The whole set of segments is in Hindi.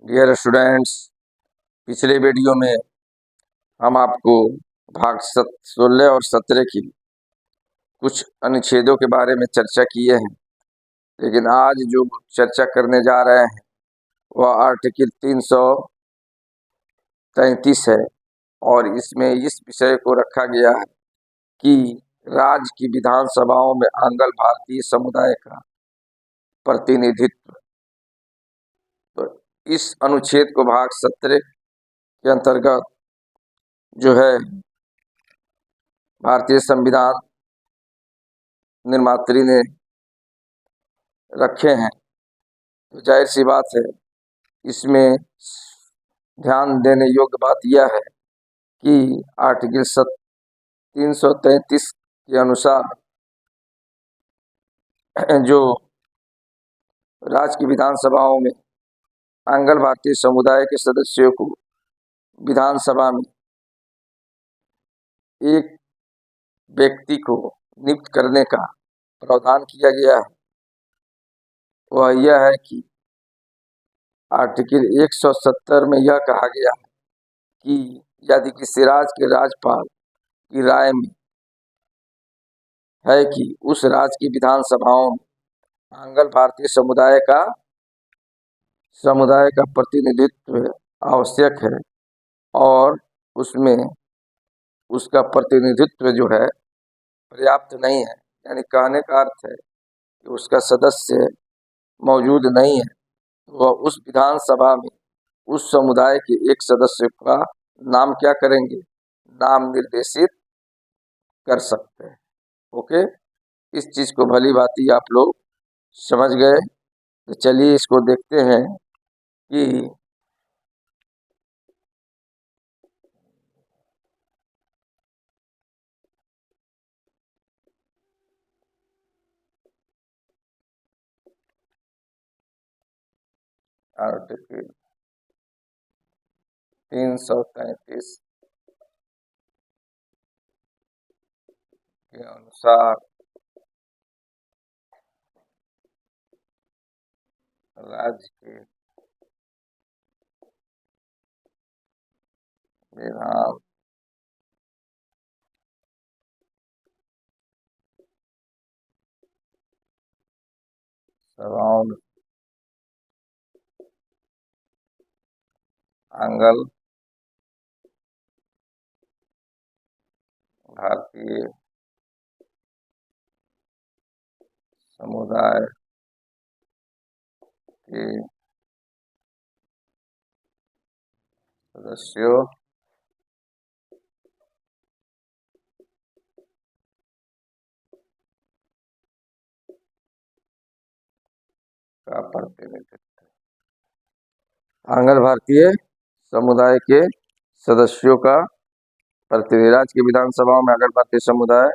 डियर स्टूडेंट्स, पिछले वीडियो में हम आपको भाग 16 और 17 की कुछ अनुच्छेदों के बारे में चर्चा किए हैं। लेकिन आज जो चर्चा करने जा रहे हैं वह आर्टिकल 333 है और इसमें इस विषय को रखा गया है कि राज्य की विधानसभाओं में आंग्ल भारतीय समुदाय का प्रतिनिधित्व। तो इस अनुच्छेद को भाग 17 के अंतर्गत जो है भारतीय संविधान निर्मात्री ने रखे हैं। तो जाहिर सी बात है, इसमें ध्यान देने योग्य बात यह है कि आर्टिकल 333 के अनुसार जो राज्य की विधानसभाओं में आंग्ल भारतीय समुदाय के सदस्यों को विधानसभा में एक व्यक्ति को नियुक्त करने का प्रावधान किया गया है। वह यह है कि आर्टिकल 170 में यह कहा गया है कि यदि किसी राज्य के राज्यपाल की राय में है कि उस राज्य की विधानसभाओं में आंग्ल भारतीय समुदाय का प्रतिनिधित्व आवश्यक है और उसमें उसका प्रतिनिधित्व जो है पर्याप्त नहीं है, यानी कहने का अर्थ है कि उसका सदस्य मौजूद नहीं है, तो वह उस विधानसभा में उस समुदाय के एक सदस्य का नाम क्या करेंगे, नाम निर्देशित कर सकते हैं। ओके, इस चीज को भली भांति आप लोग समझ गए। तो चलिए इसको देखते हैं कि आर्टिकल 333 के अनुसार राज्य के विधान सभाओं में आंग्ल भारतीय समुदाय के सदस्यों का प्रतिनिधित्व, आंग्ल भारतीय समुदाय के सदस्यों का प्रतिनिधि, राज्य की विधानसभाओं में आंग्ल भारतीय समुदाय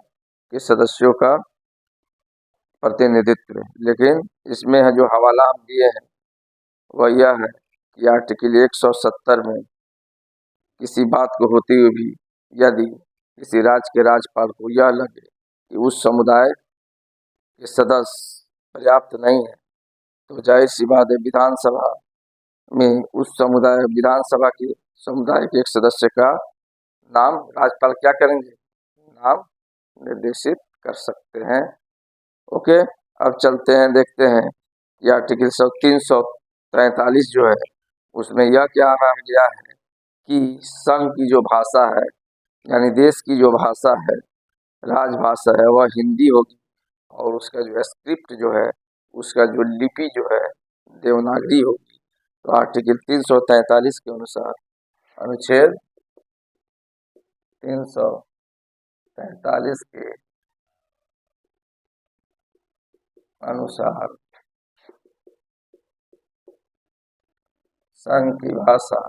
के सदस्यों का प्रतिनिधित्व। लेकिन इसमें है जो हवाला हम दिए हैं वह यह है कि आर्टिकल 170 में किसी बात को होते हुए भी यदि किसी राज्य के राज्यपाल को यह लगे कि उस समुदाय के सदस्य पर्याप्त नहीं है, तो जाहिर सी बात है विधानसभा में उस समुदाय के एक सदस्य का नाम राज्यपाल क्या करेंगे, नाम निर्देशित कर सकते हैं। ओके, अब चलते हैं, देखते हैं कि आर्टिकल 343 जो है उसमें यह क्या कहा गया है कि संघ की जो भाषा है, यानी देश की जो भाषा है, राजभाषा है, वह हिंदी होगी और उसका जो स्क्रिप्ट जो है, उसका जो लिपि जो है देवनागरी होगी। तो आर्टिकल 343 के अनुसार, अनुच्छेद 343 के अनुसार संघ की भाषा,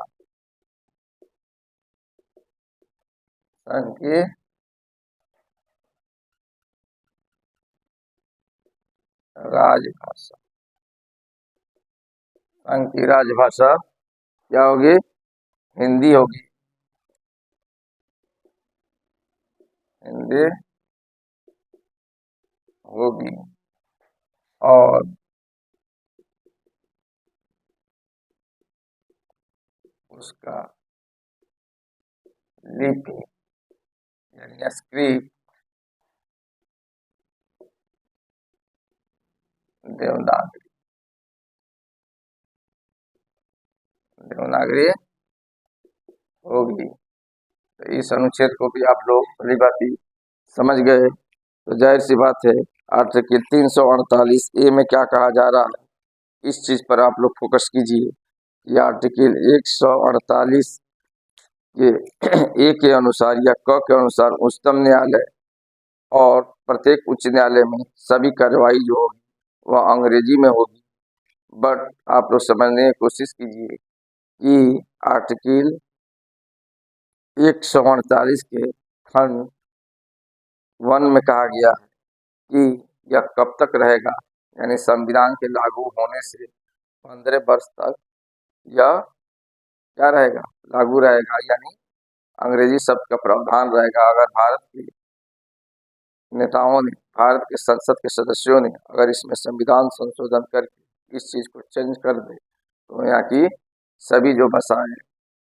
संघ की राजभाषा, संघ की राजभाषा क्या होगी, हिंदी होगी, हिंदी होगी। और उसका लिपि यानी स्क्रिप्ट देवनागरी देवनागरी होगी। तो इस अनुच्छेद को भी आप लोग भली भांति समझ गए। तो जाहिर सी बात है आर्टिकल 348 ए में क्या कहा जा रहा है, इस चीज पर आप लोग फोकस कीजिए कि आर्टिकल 148 के ए के अनुसार या क के अनुसार उच्चतम न्यायालय और प्रत्येक उच्च न्यायालय में सभी कार्यवाही जो होगी वह अंग्रेजी में होगी। बट आप लोग समझने की कोशिश कीजिए कि आर्टिकल 148 के खंड 1 में कहा गया है कि यह कब तक रहेगा, यानी संविधान के लागू होने से 15 वर्ष तक यह क्या रहेगा, लागू रहेगा, यानी अंग्रेजी शब्द का प्रावधान रहेगा। अगर भारत के नेताओं ने, भारत के संसद के सदस्यों ने अगर इसमें संविधान संशोधन करके इस चीज को चेंज कर दे तो यहाँ की सभी जो भाषाएं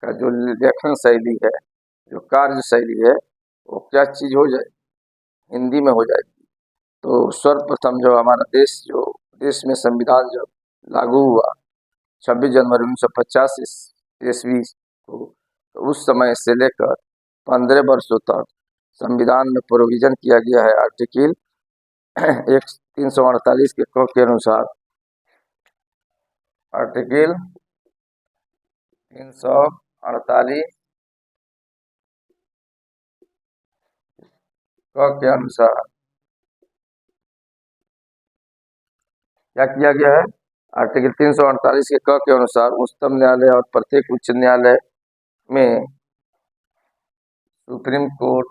का जो लेखन शैली है, जो कार्य शैली है, वो क्या चीज हो जाए, हिंदी में हो जाएगी। तो सर्वप्रथम जो हमारा देश में संविधान जब लागू हुआ 26 जनवरी 1950 ईस्वी को, तो उस समय से लेकर 15 वर्षों तक संविधान में प्रोविजन किया गया है आर्टिकल 348 के क के अनुसार। आर्टिकल 348 क के अनुसार क्या किया गया है, आर्टिकल 348 के क के अनुसार उच्चतम न्यायालय और प्रत्येक उच्च न्यायालय में सुप्रीम कोर्ट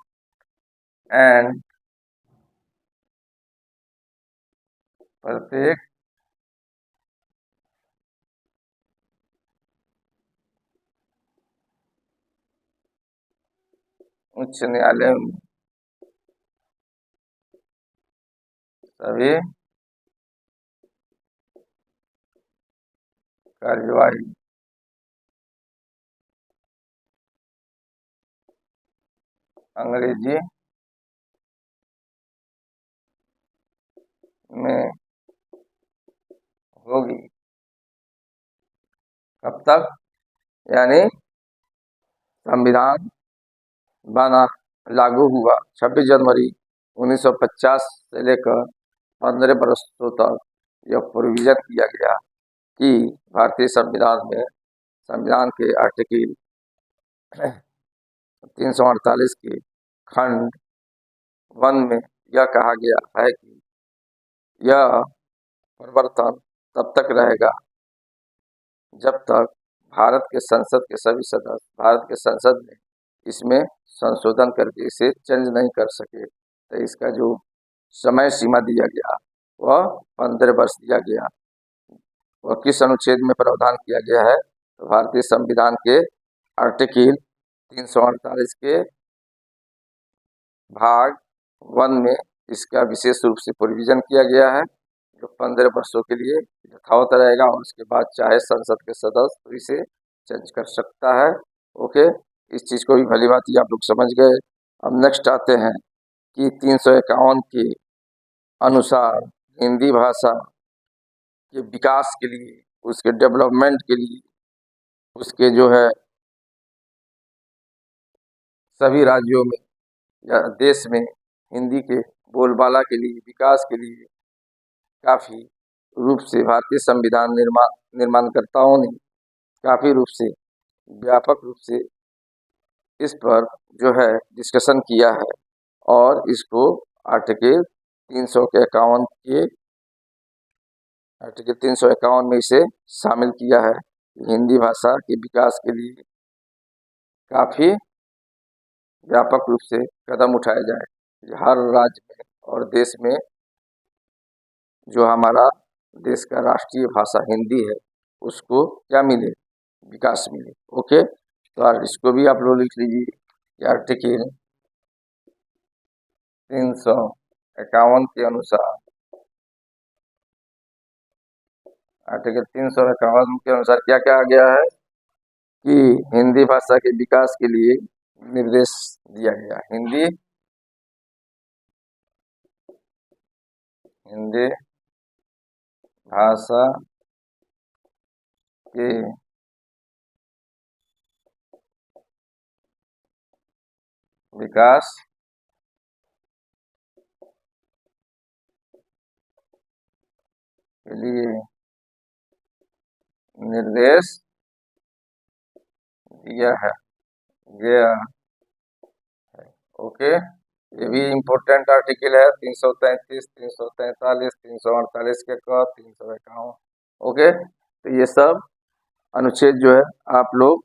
एंड प्रत्येक उच्च न्यायालय में सभी कार्यवाही अंग्रेजी में होगी। कब तक, यानी संविधान बना, लागू हुआ 26 जनवरी 1950 से लेकर 15 वर्षों तक यह प्रोविजन किया गया कि भारतीय संविधान में, संविधान के आर्टिकल 348 के खंड 1 में यह कहा गया है कि यह परिवर्तन तब तक रहेगा जब तक भारत के संसद के सभी सदस्य, भारत के संसद में इसमें संशोधन करके इसे चेंज नहीं कर सके। तो इसका जो समय सीमा दिया गया वह 15 वर्ष दिया गया। वह किस अनुच्छेद में प्रावधान किया गया है, तो भारतीय संविधान के आर्टिकल 348 के भाग 1 में इसका विशेष रूप से प्रोविजन किया गया है, जो 15 वर्षों के लिए यथावत रहेगा और उसके बाद चाहे संसद के सदस्य तो इसे चेंज कर सकता है। ओके, इस चीज़ को भी भली बात आप लोग समझ गए। अब नेक्स्ट आते हैं कि 351 के अनुसार हिंदी भाषा के विकास के लिए, उसके डेवलपमेंट के लिए, उसके जो है सभी राज्यों में या देश में हिंदी के बोलबाला के लिए, विकास के लिए काफ़ी रूप से भारतीय संविधान निर्माणकर्ताओं ने काफ़ी रूप से, व्यापक रूप से इस पर जो है डिस्कशन किया है और इसको आर्टिकल 351 के आर्टिकल 351 में इसे शामिल किया है। हिंदी भाषा के विकास के लिए काफ़ी व्यापक रूप से कदम उठाए जाए। हर राज्य में और देश में जो हमारा देश का राष्ट्रीय भाषा हिंदी है उसको क्या मिले, विकास मिले। ओके, तो इसको भी आप लोग लिख लीजिए कि आर्टिकल 351 के अनुसार, आर्टिकल 351 के अनुसार क्या क्या आ गया है, कि हिंदी भाषा के विकास के लिए निर्देश दिया गया। हिंदी भाषा के विकास के लिए निर्देश दिया है गया है। ओके, ये भी इम्पोर्टेंट आर्टिकल है। 333, 343, 348 के क, 351। ओके, तो ये सब अनुच्छेद जो है आप लोग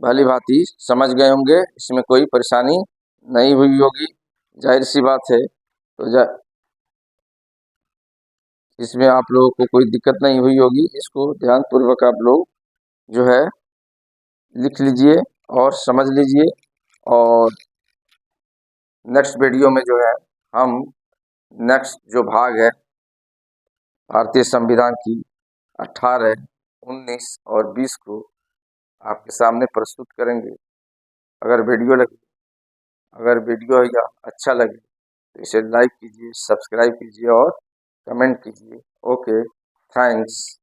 भली भांति समझ गए होंगे, इसमें कोई परेशानी नहीं हुई होगी, जाहिर सी बात है। तो इसमें आप लोगों को कोई दिक्कत नहीं हुई होगी, इसको ध्यान पूर्वक आप लोग जो है लिख लीजिए और समझ लीजिए। और नेक्स्ट वीडियो में जो है हम नेक्स्ट जो भाग है भारतीय संविधान की 18, 19 और 20 को आपके सामने प्रस्तुत करेंगे। अगर वीडियो या अच्छा लगे तो इसे लाइक कीजिए, सब्सक्राइब कीजिए और कमेंट कीजिए। Okay, thanks.